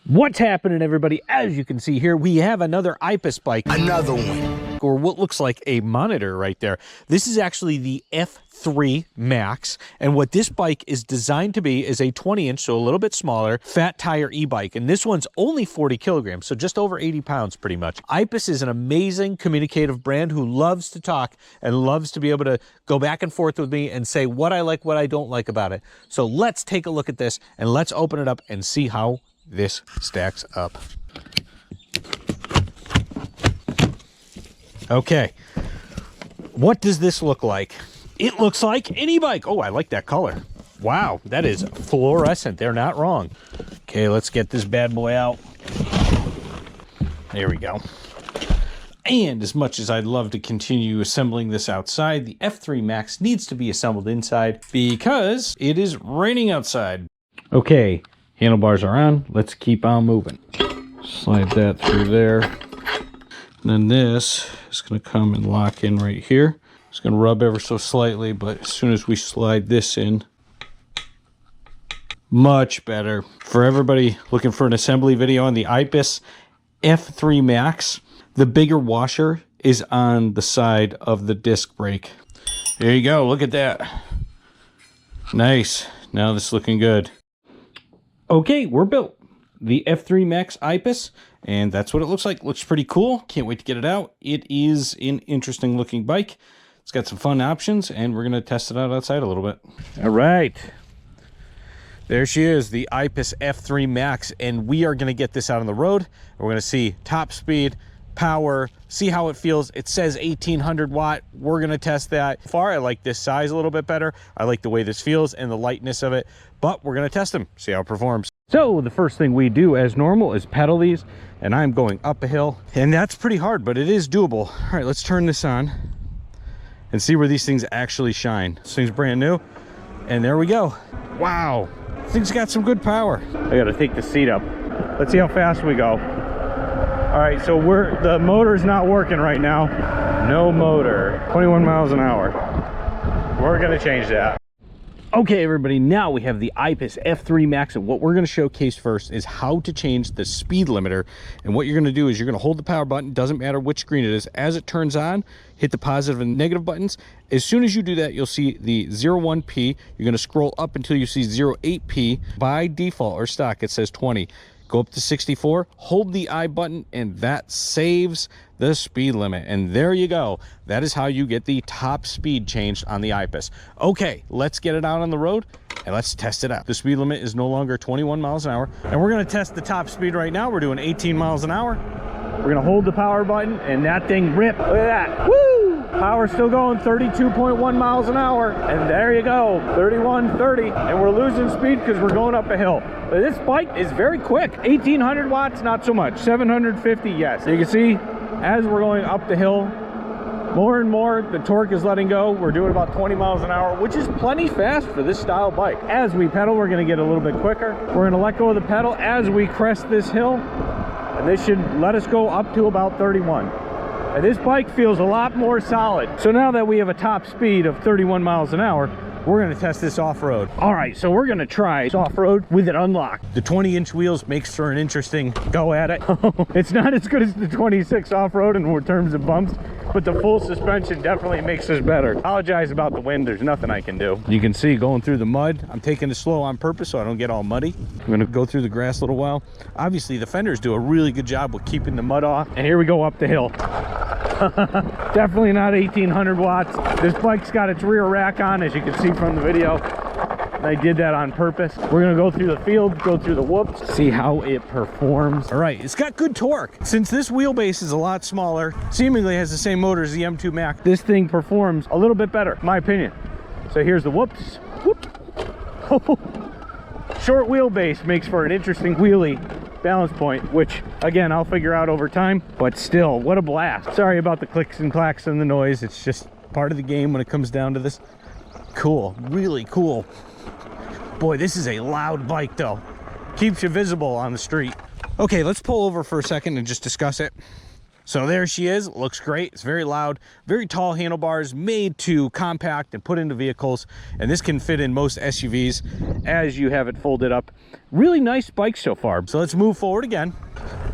What's happening, everybody? As you can see here, we have another Aipas bike. Another one. Or what looks like a monitor right there. This is actually the F3 Max. And what this bike is designed to be is a 20-inch, so a little bit smaller, fat tire e-bike. And this one's only 40 kilograms, so just over 80 pounds pretty much. Aipas is an amazing communicative brand who loves to talk and loves to be able to go back and forth with me and say what I like, what I don't like about it. So let's take a look at this and let's open it up and see how this stacks up. Okay, what does this look like? It looks like an e-bike. Oh, I like that color. Wow, that is fluorescent. They're not wrong. Okay, let's get this bad boy out. There we go. And as much as I'd love to continue assembling this outside, the F3 Max needs to be assembled inside because it is raining outside. Okay, handlebars are on. Let's keep on moving. Slide that through there. And then this is going to come and lock in right here. It's going to rub ever so slightly, but as soon as we slide this in, much better. For everybody looking for an assembly video on the Aipas F3 Max, the bigger washer is on the side of the disc brake. There you go. Look at that. Nice. Now this is looking good. Okay, we're built. The F3 Max Aipas, and that's what it looks like. Looks pretty cool. Can't wait to get it out. It is an interesting looking bike. It's got some fun options, and we're going to test it out outside a little bit. All right. There she is, the Aipas F3 Max, and we are going to get this out on the road. We're going to see top speed, power, see how it feels. It says 1800 watt. We're going to test that. So far, I like this size a little bit better. I like the way this feels and the lightness of it, but we're going to test them, see how it performs. So the first thing we do as normal is pedal these, and I'm going up a hill, and that's pretty hard, but it is doable. All right, let's turn this on and see where these things actually shine. This thing's brand new, and there we go. Wow, this thing's got some good power. I gotta take the seat up. Let's see how fast we go. All right, so the motor's not working right now. No motor, 21 miles an hour. We're gonna change that. Okay, everybody, now we have the Aipas F3 Max, and what we're going to showcase first is how to change the speed limiter. And what you're going to do is you're going to hold the power button, doesn't matter which screen it is. As it turns on, hit the positive and negative buttons. As soon as you do that, you'll see the 01P. You're going to scroll up until you see 08P. By default or stock, it says 20. Go up to 64, hold the I button, and that saves the speed limit. And there you go. That is how you get the top speed changed on the Aipas. Okay, let's get it out on the road and let's test it out. The speed limit is no longer 21 miles an hour. And we're gonna test the top speed right now. We're doing 18 miles an hour. We're gonna hold the power button and that thing rip. Look at that, woo! Power still going, 32.1 miles an hour. And there you go, 31, 30. And we're losing speed because we're going up a hill. But this bike is very quick. 1800 watts, not so much. 750, yes. You can see as we're going up the hill, more and more the torque is letting go. We're doing about 20 miles an hour, which is plenty fast for this style bike. As we pedal, we're gonna get a little bit quicker. We're gonna let go of the pedal as we crest this hill, and this should let us go up to about 31. And this bike feels a lot more solid. So now that we have a top speed of 31 miles an hour, we're gonna test this off-road. All right, so we're gonna try off-road with it unlocked. The 20-inch wheels makes for an interesting go at it. It's not as good as the 26 off-road in terms of bumps, but the full suspension definitely makes this better. Apologize about the wind, there's nothing I can do. You can see going through the mud. I'm taking it slow on purpose so I don't get all muddy. I'm gonna go through the grass a little while. Obviously, the fenders do a really good job with keeping the mud off. And here we go up the hill. Definitely not 1800 watts. This bike's got its rear rack on, as you can see from the video. I did that on purpose. We're gonna go through the field, go through the whoops, see how it performs. All right, it's got good torque. Since this wheelbase is a lot smaller, seemingly has the same motor as the M2 Max, this thing performs a little bit better, in my opinion. So here's the whoops. Whoop. Short wheelbase makes for an interesting wheelie balance point, which again I'll figure out over time, but still, what a blast. Sorry about the clicks and clacks and the noise. It's just part of the game when it comes down to this. Cool, really cool. Boy, this is a loud bike though. Keeps you visible on the street. Okay, let's pull over for a second and just discuss it. So there she is. It looks great. It's very loud, very tall handlebars, made to compact and put into vehicles. And this can fit in most SUVs as you have it folded up. Really nice bike so far. So let's move forward again.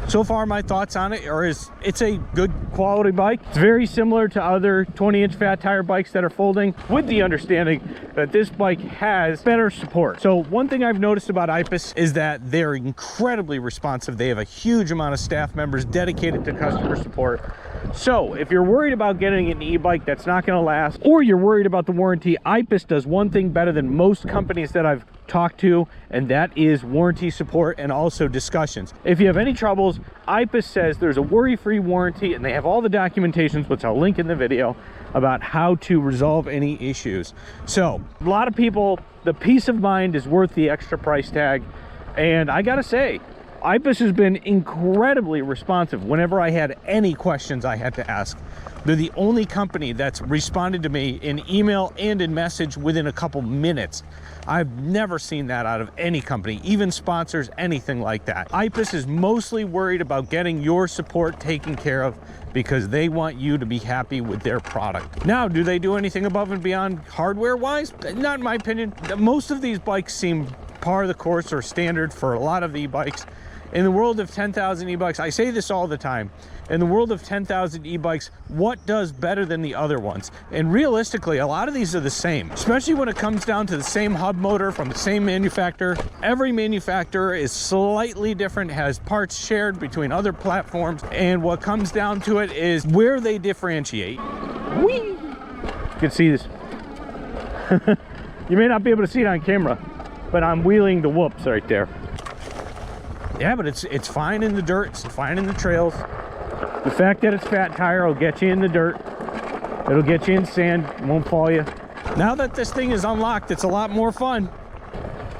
So far, my thoughts on it are it's a good quality bike. It's very similar to other 20-inch fat tire bikes that are folding, with the understanding that this bike has better support. So one thing I've noticed about Aipas is that they're incredibly responsive. They have a huge amount of staff members dedicated to customer support. So if you're worried about getting an e-bike that's not going to last, or you're worried about the warranty, Aipas does one thing better than most companies that I've talked to, and that is warranty support and also discussions. If you have any troubles, Aipas says there's a worry-free warranty, and they have all the documentations, which I'll link in the video, about how to resolve any issues. So a lot of people, the peace of mind is worth the extra price tag, and I gotta say, Aipas has been incredibly responsive whenever I had any questions I had to ask. They're the only company that's responded to me in email and in message within a couple minutes. I've never seen that out of any company, even sponsors, anything like that. Aipas is mostly worried about getting your support taken care of because they want you to be happy with their product. Now, do they do anything above and beyond hardware-wise? Not in my opinion. Most of these bikes seem par of the course or standard for a lot of e-bikes. In the world of 10,000 e-bikes, I say this all the time, in the world of 10,000 e-bikes, what does better than the other ones? And realistically, a lot of these are the same, especially when it comes down to the same hub motor from the same manufacturer. Every manufacturer is slightly different, has parts shared between other platforms, and what comes down to it is where they differentiate. Whee! You can see this. You may not be able to see it on camera, but I'm wheeling the whoops right there. Yeah, but it's fine in the dirt, it's fine in the trails. The fact that it's fat tire will get you in the dirt. It'll get you in sand, it won't fall you. Now that this thing is unlocked, it's a lot more fun.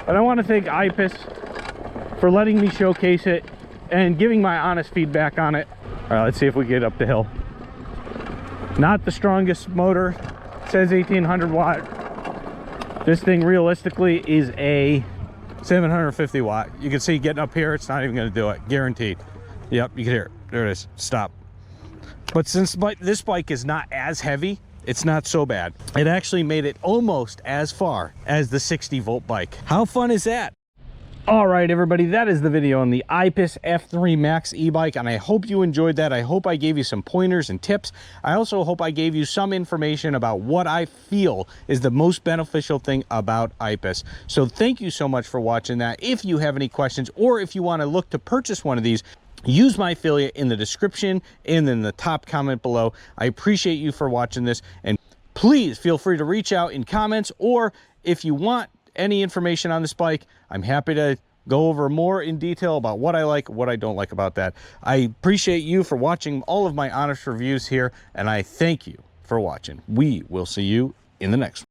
But I want to thank Aipas for letting me showcase it and giving my honest feedback on it. All right, let's see if we get up the hill. Not the strongest motor, it says 1800 watt. This thing realistically is a 750 watt. You can see getting up here, it's not even going to do it, guaranteed. Yep, you can hear it. There it is. Stop. But since this bike is not as heavy, it's not so bad. It actually made it almost as far as the 60 volt bike. How fun is that? All right, everybody, that is the video on the Aipas F3 Max e-bike, and I hope you enjoyed that. I hope I gave you some pointers and tips. I also hope I gave you some information about what I feel is the most beneficial thing about Aipas. So thank you so much for watching that. If you have any questions, or if you want to look to purchase one of these, use my affiliate in the description and in the top comment below. I appreciate you for watching this, and please feel free to reach out in comments, or if you want any information on this bike, I'm happy to go over more in detail about what I like, what I don't like about that. I appreciate you for watching all of my honest reviews here, and I thank you for watching. We will see you in the next one.